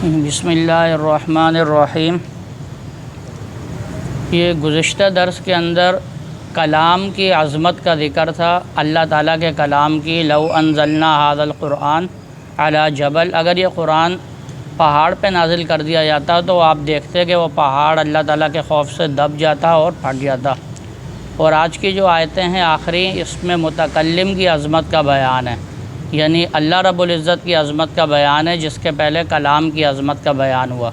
بسم اللہ الرحمن الرحیم۔ یہ گزشتہ درس کے اندر کلام کی عظمت کا ذکر تھا، اللہ تعالیٰ کے کلام کی۔ لو انزلنا ھذا القرآن علی جبل، اگر یہ قرآن پہاڑ پہ نازل کر دیا جاتا تو آپ دیکھتے کہ وہ پہاڑ اللہ تعالیٰ کے خوف سے دب جاتا اور پھٹ جاتا۔ اور آج کی جو آیتیں ہیں آخری، اس میں متکلم کی عظمت کا بیان ہے، یعنی اللہ رب العزت کی عظمت کا بیان ہے، جس کے پہلے کلام کی عظمت کا بیان ہوا۔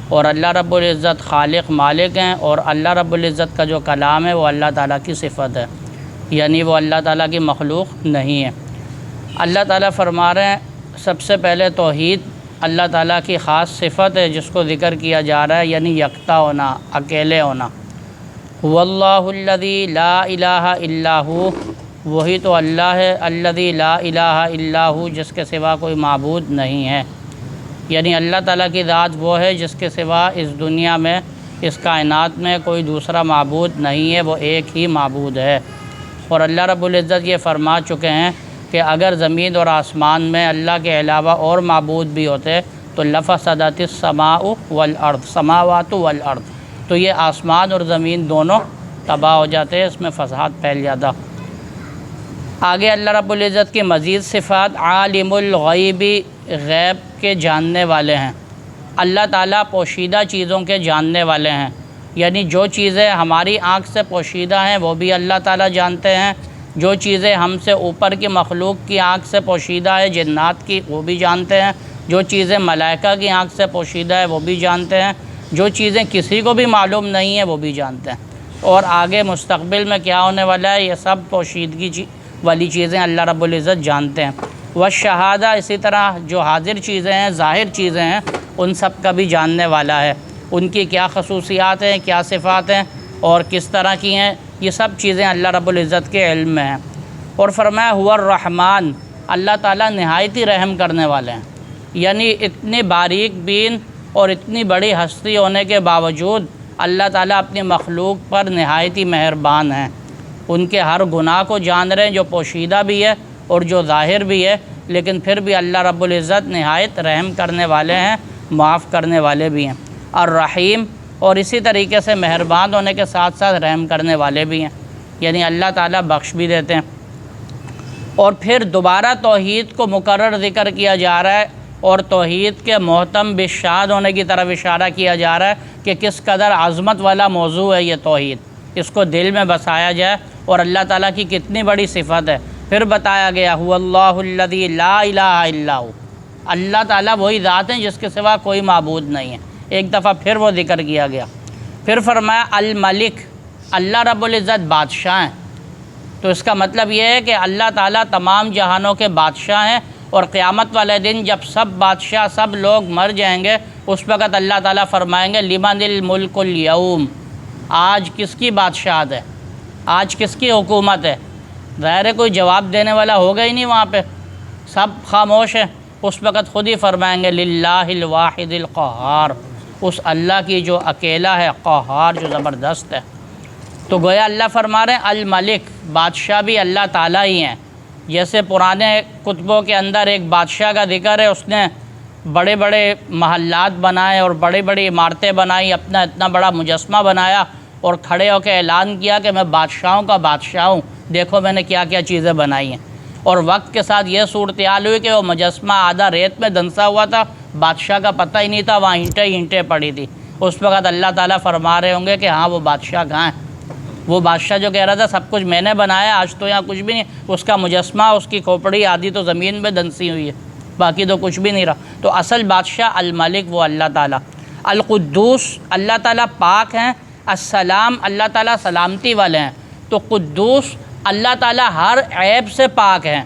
اور اللہ رب العزت خالق مالک ہیں، اور اللہ رب العزت کا جو کلام ہے وہ اللہ تعالیٰ کی صفت ہے، یعنی وہ اللہ تعالیٰ کی مخلوق نہیں ہے۔ اللہ تعالیٰ فرما رہے ہیں سب سے پہلے توحید اللہ تعالیٰ کی خاص صفت ہے، جس کو ذکر کیا جا رہا ہے، یعنی یکتا ہونا، اکیلے ہونا۔ واللہ الذی لا الہ الا ہو، وہی تو اللہ ہے، الذی لا الہ الا ہو، جس کے سوا کوئی معبود نہیں ہے، یعنی اللہ تعالیٰ کی ذات وہ ہے جس کے سوا اس دنیا میں، اس کائنات میں کوئی دوسرا معبود نہیں ہے، وہ ایک ہی معبود ہے۔ اور اللہ رب العزت یہ فرما چکے ہیں کہ اگر زمین اور آسمان میں اللہ کے علاوہ اور معبود بھی ہوتے تو لفسدت السماء والارض، سماوات والارض، تو یہ آسمان اور زمین دونوں تباہ ہو جاتے، اس میں فساد پھیل جاتا۔ آگے اللہ رب العزت کی مزید صفات، عالم الغیب، غیب کے جاننے والے ہیں۔ اللہ تعالیٰ پوشیدہ چیزوں کے جاننے والے ہیں، یعنی جو چیزیں ہماری آنکھ سے پوشیدہ ہیں وہ بھی اللہ تعالیٰ جانتے ہیں، جو چیزیں ہم سے اوپر کی مخلوق کی آنکھ سے پوشیدہ ہے، جنات کی، وہ بھی جانتے ہیں، جو چیزیں ملائکہ کی آنکھ سے پوشیدہ ہے وہ بھی جانتے ہیں، جو چیزیں کسی کو بھی معلوم نہیں ہیں وہ بھی جانتے ہیں۔ اور آگے مستقبل میں کیا ہونے والا ہے، یہ سب پوشیدگی والی چیزیں اللہ رب العزت جانتے ہیں۔ والشہادہ، اسی طرح جو حاضر چیزیں ہیں، ظاہر چیزیں ہیں، ان سب کا بھی جاننے والا ہے، ان کی کیا خصوصیات ہیں، کیا صفات ہیں اور کس طرح کی ہیں، یہ سب چیزیں اللہ رب العزت کے علم میں ہیں۔ اور فرمایا هو الرحمن، اللہ تعالیٰ نہایت ہی رحم کرنے والے ہیں، یعنی اتنی باریک بین اور اتنی بڑی ہستی ہونے کے باوجود اللہ تعالیٰ اپنی مخلوق پر نہایت ہی مہربان ہیں، ان کے ہر گناہ کو جان رہے ہیں، جو پوشیدہ بھی ہے اور جو ظاہر بھی ہے، لیکن پھر بھی اللہ رب العزت نہایت رحم کرنے والے ہیں، معاف کرنے والے بھی ہیں۔ الرحیم، اور اسی طریقے سے مہربان ہونے کے ساتھ ساتھ رحم کرنے والے بھی ہیں، یعنی اللہ تعالیٰ بخش بھی دیتے ہیں۔ اور پھر دوبارہ توحید کو مکرر ذکر کیا جا رہا ہے، اور توحید کے محتم بالشاد ہونے کی طرف اشارہ کیا جا رہا ہے کہ کس قدر عظمت والا موضوع ہے یہ توحید، اس کو دل میں بسایا جائے، اور اللہ تعالیٰ کی کتنی بڑی صفت ہے۔ پھر بتایا گیا هو اللہ الذی لا الہ الا ہو، اللہ تعالیٰ وہی ذات ہیں جس کے سوا کوئی معبود نہیں ہے، ایک دفعہ پھر وہ ذکر کیا گیا۔ پھر فرمایا الملک، اللہ رب العزت بادشاہ ہیں، تو اس کا مطلب یہ ہے کہ اللہ تعالیٰ تمام جہانوں کے بادشاہ ہیں، اور قیامت والے دن جب سب بادشاہ، سب لوگ مر جائیں گے، اس وقت اللہ تعالیٰ فرمائیں گے لمن الملک اليوم، آج کس کی بادشاہت ہے، آج کس کی حکومت ہے؟ ظاہر ہے کوئی جواب دینے والا ہوگا ہی نہیں، وہاں پہ سب خاموش ہیں۔ اس وقت خود ہی فرمائیں گے للہ الواحد القہار، اس اللہ کی جو اکیلا ہے، قہار، جو زبردست ہے۔ تو گویا اللہ فرما رہے ہیں الملک، بادشاہ بھی اللہ تعالیٰ ہی ہیں۔ جیسے پرانے کتبوں کے اندر ایک بادشاہ کا ذکر ہے، اس نے بڑے بڑے محلات بنائے اور بڑی بڑی عمارتیں بنائی، اپنا اتنا بڑا مجسمہ بنایا اور کھڑے ہو کے اعلان کیا کہ میں بادشاہوں کا بادشاہ ہوں، دیکھو میں نے کیا کیا چیزیں بنائی ہیں۔ اور وقت کے ساتھ یہ صورتحال ہوئی کہ وہ مجسمہ آدھا ریت میں دنسا ہوا تھا، بادشاہ کا پتہ ہی نہیں تھا، وہاں اینٹیں اینٹیں پڑی تھی۔ اس وقت اللہ تعالیٰ فرما رہے ہوں گے کہ ہاں وہ بادشاہ کہاں ہیں، وہ بادشاہ جو کہہ رہا تھا سب کچھ میں نے بنایا، آج تو یہاں کچھ بھی نہیں، اس کا مجسمہ، اس کی کھوپڑی آدھی تو زمین میں دنسی ہوئی ہے، باقی تو کچھ بھی نہیں رہا۔ تو اصل بادشاہ الملک وہ اللہ تعالیٰ۔ القدوس، اللہ تعالیٰ پاک ہیں۔ السلام، اللہ تعالیٰ سلامتی والے ہیں۔ تو قدوس، اللہ تعالیٰ ہر عیب سے پاک ہیں،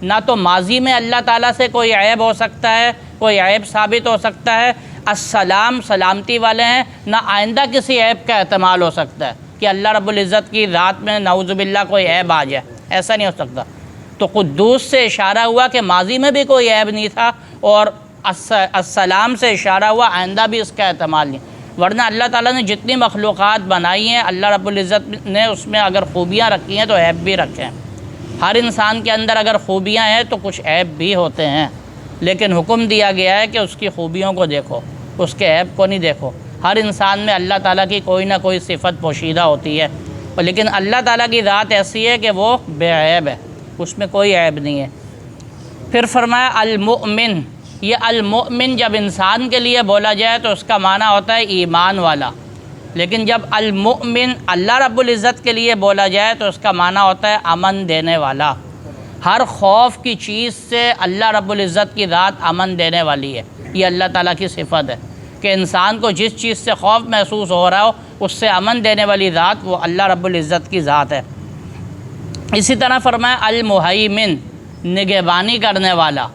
نہ تو ماضی میں اللہ تعالیٰ سے کوئی عیب ہو سکتا ہے، کوئی عیب ثابت ہو سکتا ہے۔ السلام، سلامتی والے ہیں، نہ آئندہ کسی عیب کا احتمال ہو سکتا ہے کہ اللہ رب العزت کی ذات میں نعوذ باللہ کوئی عیب آ جائے، ایسا نہیں ہو سکتا۔ تو قدوس سے اشارہ ہوا کہ ماضی میں بھی کوئی عیب نہیں تھا، اور السلام سے اشارہ ہوا آئندہ بھی اس کا احتمال نہیں۔ ورنہ اللہ تعالیٰ نے جتنی مخلوقات بنائی ہیں، اللہ رب العزت نے اس میں اگر خوبیاں رکھی ہیں تو عیب بھی رکھے ہیں۔ ہر انسان کے اندر اگر خوبیاں ہیں تو کچھ عیب بھی ہوتے ہیں، لیکن حکم دیا گیا ہے کہ اس کی خوبیوں کو دیکھو، اس کے عیب کو نہیں دیکھو۔ ہر انسان میں اللہ تعالیٰ کی کوئی نہ کوئی صفت پوشیدہ ہوتی ہے، لیکن اللہ تعالیٰ کی ذات ایسی ہے کہ وہ بے عیب ہے، اس میں کوئی عیب نہیں ہے۔ پھر فرمایا المؤمن، یہ المؤمن جب انسان کے لیے بولا جائے تو اس کا معنی ہوتا ہے ایمان والا، لیکن جب المؤمن اللہ رب العزت کے لیے بولا جائے تو اس کا معنی ہوتا ہے امن دینے والا۔ ہر خوف کی چیز سے اللہ رب العزت کی ذات امن دینے والی ہے۔ یہ اللہ تعالیٰ کی صفت ہے کہ انسان کو جس چیز سے خوف محسوس ہو رہا ہو اس سے امن دینے والی ذات وہ اللہ رب العزت کی ذات ہے۔ اسی طرح فرمایا المہیمن، نگہبانی کرنے والا۔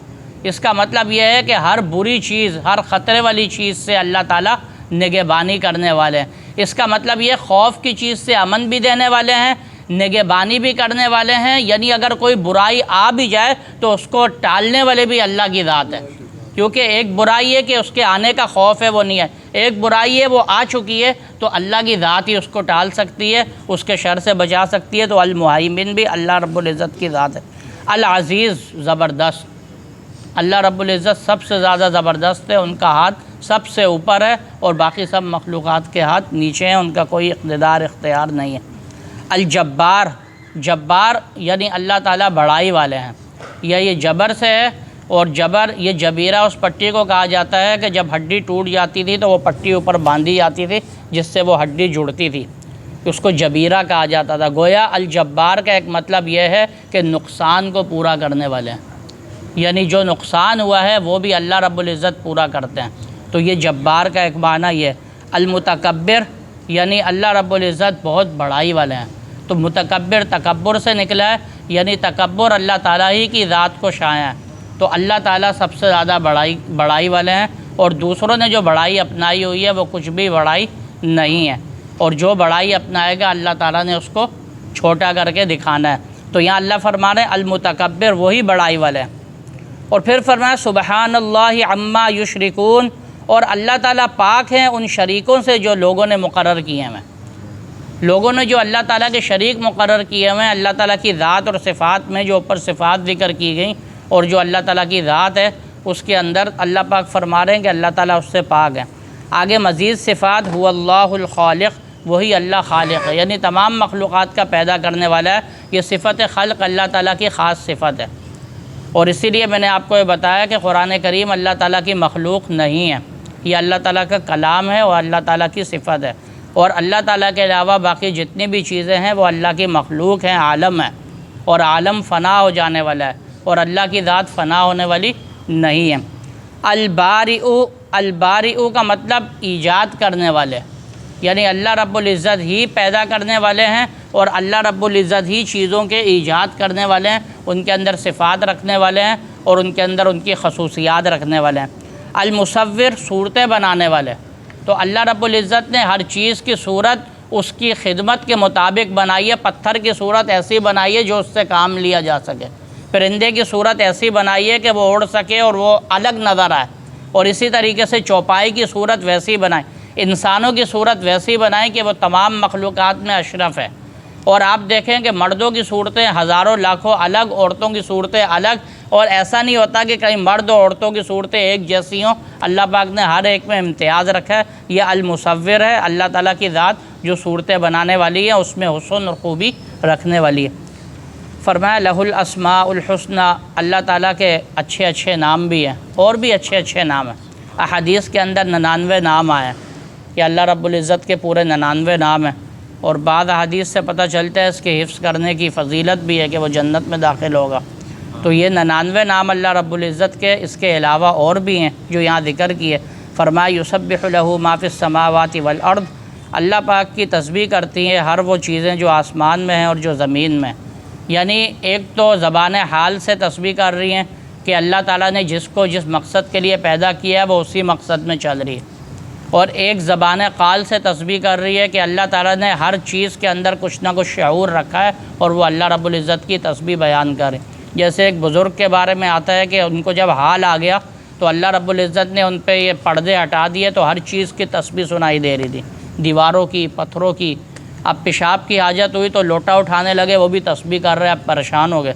اس کا مطلب یہ ہے کہ ہر بری چیز، ہر خطرے والی چیز سے اللہ تعالیٰ نگہبانی کرنے والے ہیں۔ اس کا مطلب یہ خوف کی چیز سے امن بھی دینے والے ہیں، نگہبانی بھی کرنے والے ہیں، یعنی اگر کوئی برائی آ بھی جائے تو اس کو ٹالنے والے بھی اللہ کی ذات ہے، کیونکہ ایک برائی ہے کہ اس کے آنے کا خوف ہے وہ نہیں ہے، ایک برائی ہے وہ آ چکی ہے تو اللہ کی ذات ہی اس کو ٹال سکتی ہے، اس کے شر سے بچا سکتی ہے۔ تو المہیمن بھی اللہ رب العزت کی ذات ہے۔ العزیز، زبردست، اللہ رب العزت سب سے زیادہ زبردست ہے، ان کا ہاتھ سب سے اوپر ہے اور باقی سب مخلوقات کے ہاتھ نیچے ہیں، ان کا کوئی اقتدار اختیار نہیں ہے۔ الجبار، جبار یعنی اللہ تعالیٰ بڑائی والے ہیں، یہ جبر سے ہے، اور جبر یہ جبیرہ اس پٹی کو کہا جاتا ہے کہ جب ہڈی ٹوٹ جاتی تھی تو وہ پٹی اوپر باندھی جاتی تھی جس سے وہ ہڈی جڑتی تھی، اس کو جبیرہ کہا جاتا تھا۔ گویا الجبار کا ایک مطلب یہ ہے کہ نقصان کو پورا کرنے والے ہیں، یعنی جو نقصان ہوا ہے وہ بھی اللہ رب العزت پورا کرتے ہیں، تو یہ جبار کا ایک معنی یہ ہے۔ المتکبر یعنی اللہ رب العزت بہت بڑائی والے ہیں، تو متکبر تکبر سے نکلا ہے، یعنی تکبر اللہ تعالیٰ ہی کی ذات کو شائع ہے، تو اللہ تعالیٰ سب سے زیادہ بڑائی والے ہیں، اور دوسروں نے جو بڑائی اپنائی ہوئی ہے وہ کچھ بھی بڑائی نہیں ہے، اور جو بڑائی اپنائے گا اللہ تعالیٰ نے اس کو چھوٹا کر کے دکھانا ہے۔ تو یہاں اللہ فرما رہے ہیں المتکبر وہی بڑائی والے ہیں۔ اور پھر فرمایا سبحان اللہ عما یشرکون، اور اللہ تعالیٰ پاک ہیں ان شریکوں سے جو لوگوں نے مقرر کیے ہیں۔ لوگوں نے جو اللہ تعالیٰ کے شریک مقرر کیے ہوئے ہیں، اللہ تعالیٰ کی ذات اور صفات میں جو اوپر صفات ذکر کی گئیں اور جو اللہ تعالیٰ کی ذات ہے اس کے اندر اللہ پاک فرما رہے ہیں کہ اللہ تعالیٰ اس سے پاک ہے۔ آگے مزید صفات هو اللہ الخالق، وہی اللہ خالق ہے، یعنی تمام مخلوقات کا پیدا کرنے والا ہے۔ یہ صفت خلق اللہ تعالیٰ کی خاص صفت ہے، اور اسی لیے میں نے آپ کو یہ بتایا کہ قرآن کریم اللہ تعالیٰ کی مخلوق نہیں ہے، یہ اللہ تعالیٰ کا کلام ہے اور اللہ تعالیٰ کی صفت ہے، اور اللہ تعالیٰ کے علاوہ باقی جتنی بھی چیزیں ہیں وہ اللہ کی مخلوق ہیں، عالم ہے، اور عالم فنا ہو جانے والا ہے، اور اللہ کی ذات فنا ہونے والی نہیں ہے۔ البارئ، البارئ کا مطلب ایجاد کرنے والے، یعنی اللہ رب العزت ہی پیدا کرنے والے ہیں، اور اللہ رب العزت ہی چیزوں کے ایجاد کرنے والے ہیں، ان کے اندر صفات رکھنے والے ہیں اور ان کے اندر ان کی خصوصیات رکھنے والے ہیں۔ المصور، صورتیں بنانے والے، تو اللہ رب العزت نے ہر چیز کی صورت اس کی خدمت کے مطابق بنائی ہے۔ پتھر کی صورت ایسی بنائی ہے جو اس سے کام لیا جا سکے، پرندے کی صورت ایسی بنائی ہے کہ وہ اڑ سکے اور وہ الگ نظر آئے، اور اسی طریقے سے چوپائی کی صورت ویسی بنائی، انسانوں کی صورت ویسی بنائی کہ وہ تمام مخلوقات میں اشرف ہے۔ اور آپ دیکھیں کہ مردوں کی صورتیں ہزاروں لاکھوں الگ، عورتوں کی صورتیں الگ، اور ایسا نہیں ہوتا کہ کہیں مرد اور عورتوں کی صورتیں ایک جیسی ہوں، اللہ پاک نے ہر ایک میں امتیاز رکھا ہے۔ یہ المصور ہے، اللہ تعالیٰ کی ذات جو صورتیں بنانے والی ہے اس میں حسن اور خوبی رکھنے والی ہے۔ فرمایا لہ الاسماء الحسنی، اللہ تعالیٰ کے اچھے اچھے نام بھی ہیں، اور بھی اچھے اچھے نام ہیں۔ احادیث کے اندر 99 نام آئے ہیں کہ اللہ رب العزت کے پورے 99 نام ہیں، اور بعض احادیث سے پتہ چلتا ہے اس کے حفظ کرنے کی فضیلت بھی ہے کہ وہ جنت میں داخل ہوگا۔ تو یہ 99 نام اللہ رب العزت کے، اس کے علاوہ اور بھی ہیں جو یہاں ذکر کیے۔ فرمایا یسبح لہ ما فی السماوات والارض، اللہ پاک کی تسبیح کرتی ہیں ہر وہ چیزیں جو آسمان میں ہیں اور جو زمین میں، یعنی ایک تو زبان حال سے تسبیح کر رہی ہیں کہ اللہ تعالیٰ نے جس کو جس مقصد کے لیے پیدا کیا ہے وہ اسی مقصد میں چل رہی ہے، اور ایک زبان قال سے تسبیح کر رہی ہے کہ اللہ تعالیٰ نے ہر چیز کے اندر کچھ نہ کچھ شعور رکھا ہے اور وہ اللہ رب العزت کی تسبیح بیان کرے۔ جیسے ایک بزرگ کے بارے میں آتا ہے کہ ان کو جب حال آ گیا تو اللہ رب العزت نے ان پہ یہ پردے ہٹا دیے تو ہر چیز کی تسبیح سنائی دے رہی تھی، دیواروں کی، پتھروں کی۔ اب پیشاب کی حاجت ہوئی تو لوٹا اٹھانے لگے، وہ بھی تسبیح کر رہے، اب پریشان ہو گئے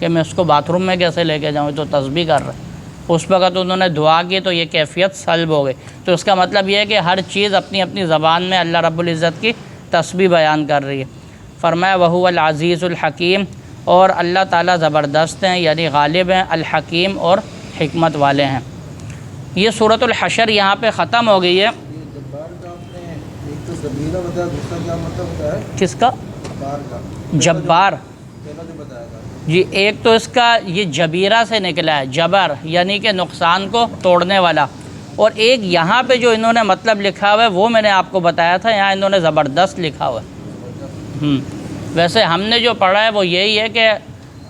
کہ میں اس کو باتھ روم میں کیسے لے کے جاؤں، تو تسبیح کر رہے۔ اس وقت انہوں نے دعا کی تو یہ کیفیت سلب ہو گئی۔ تو اس کا مطلب یہ ہے کہ ہر چیز اپنی اپنی زبان میں اللہ رب العزت کی تسبیح بیان کر رہی ہے۔ فرمایا وَهُوَ الْعَزِيزُ الْحَكِيمُ، اور اللہ تعالیٰ زبردست ہیں یعنی غالب ہیں، الحکیم اور حکمت والے ہیں۔ یہ سورۃ الحشر یہاں پہ ختم ہو گئی ہے۔ کس کا؟ جبار۔ جی ایک تو اس کا یہ جبیرہ سے نکلا ہے، جبر یعنی کہ نقصان کو توڑنے والا، اور ایک یہاں پہ جو انہوں نے مطلب لکھا ہوا ہے وہ میں نے آپ کو بتایا تھا، یہاں انہوں نے زبردست لکھا ہوا ہے۔ ویسے ہم نے جو پڑھا ہے وہ یہی ہے کہ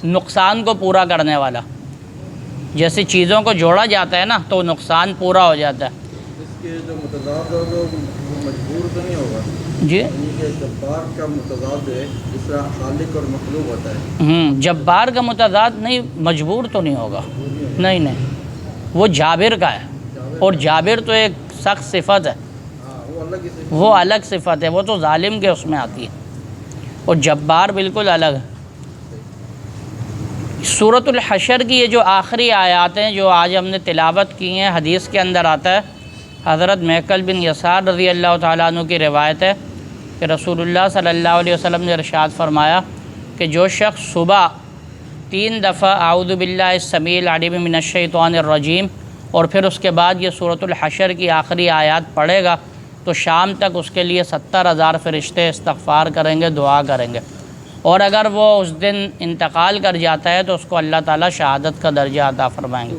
نقصان کو پورا کرنے والا، جیسے چیزوں کو جوڑا جاتا ہے نا تو نقصان پورا ہو جاتا ہے۔ اس کے جو متضاد ہے وہ مجبور تو نہیں ہوگا؟ جی جبار کا متضاد ہے جس طرح خالق اور مخلوق ہوتا ہے۔ جبار کا متضاد نہیں، مجبور تو نہیں ہوگا، نہیں، وہ جابر کا ہے، اور جابر تو ایک سخت صفت ہے، وہ الگ صفت ہے، وہ تو ظالم کے اس میں آتی ہے، اور جبار بالکل الگ ہے۔ سورۃ الحشر کی یہ جو آخری آیات ہیں جو آج ہم نے تلاوت کی ہیں، حدیث کے اندر آتا ہے، حضرت میکل بن یسار رضی اللہ تعالیٰ عنہ کی روایت ہے کہ رسول اللہ صلی اللہ علیہ وسلم نے ارشاد فرمایا کہ جو شخص صبح 3 دفعہ اعوذ باللہ السمیع العلیم من الشیطان الرجیم اور پھر اس کے بعد یہ سورۃ الحشر کی آخری آیات پڑھے گا تو شام تک اس کے لیے 70,000 فرشتے استغفار کریں گے، دعا کریں گے، اور اگر وہ اس دن انتقال کر جاتا ہے تو اس کو اللہ تعالیٰ شہادت کا درجہ عطا فرمائیں گے۔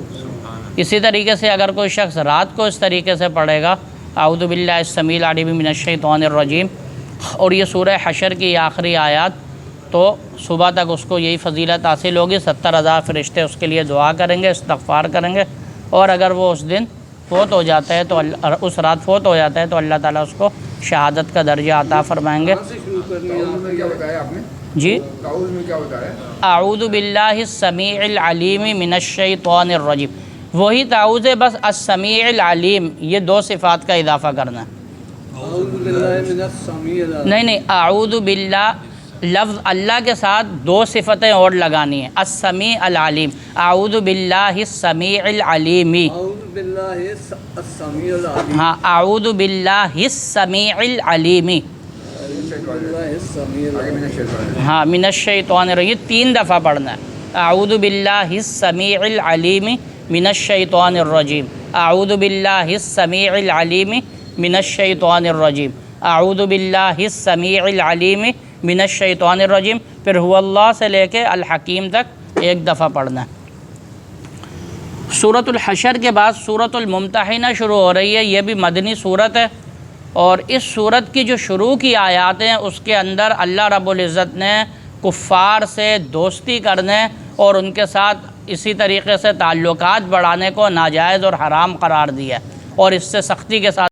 اسی طریقے سے اگر کوئی شخص رات کو اس طریقے سے پڑھے گا اعوذ باللہ السمیع العلیم من الشیطان الرجیم اور یہ سورہ حشر کی آخری آیات، تو صبح تک اس کو یہی فضیلت حاصل ہوگی، 70,000 فرشتے اس کے لیے دعا کریں گے، استغفار کریں گے، اور اگر وہ اس دن فوت ہو جاتا ہے تو اس رات فوت ہو جاتا ہے تو اللہ تعالیٰ اس کو شہادت کا درجہ عطا فرمائیں گے۔ جی اعوذ باللہ السمیع العلیم من الشیطان الرجیم، وہی تعوذ ہے، بس السمیع العلیم یہ 2 صفات کا اضافہ کرنا ہے۔ نہیں، اعوذ باللہ لفظ اللہ کے ساتھ 2 صفتیں اور لگانی ہیں، السمیع العلیم، اعوذ باللہ السمیع العلیم، ہاں اعوذ باللہ السمیع العلیم، ہاں من الشیطان الرجیم، یہ 3 دفعہ پڑھنا ہے، اعوذ باللہ السمیع العلیم من الشیطان الرجیم، اعوذ باللہ السمیع العلیم من الشیطان الرجیم، اعوذ باللہ السمیع العلیم من الشیطان الرجیم، پھر هو اللہ سے لے کے الحکیم تک 1 دفعہ پڑھنا ہے۔ سورۃ الحشر کے بعد سورۃ الممتحنہ شروع ہو رہی ہے، یہ بھی مدنی صورت ہے، اور اس صورت کی جو شروع کی آیات ہیں اس کے اندر اللہ رب العزت نے کفار سے دوستی کرنے اور ان کے ساتھ اسی طریقے سے تعلقات بڑھانے کو ناجائز اور حرام قرار دیا ہے، اور اس سے سختی کے ساتھ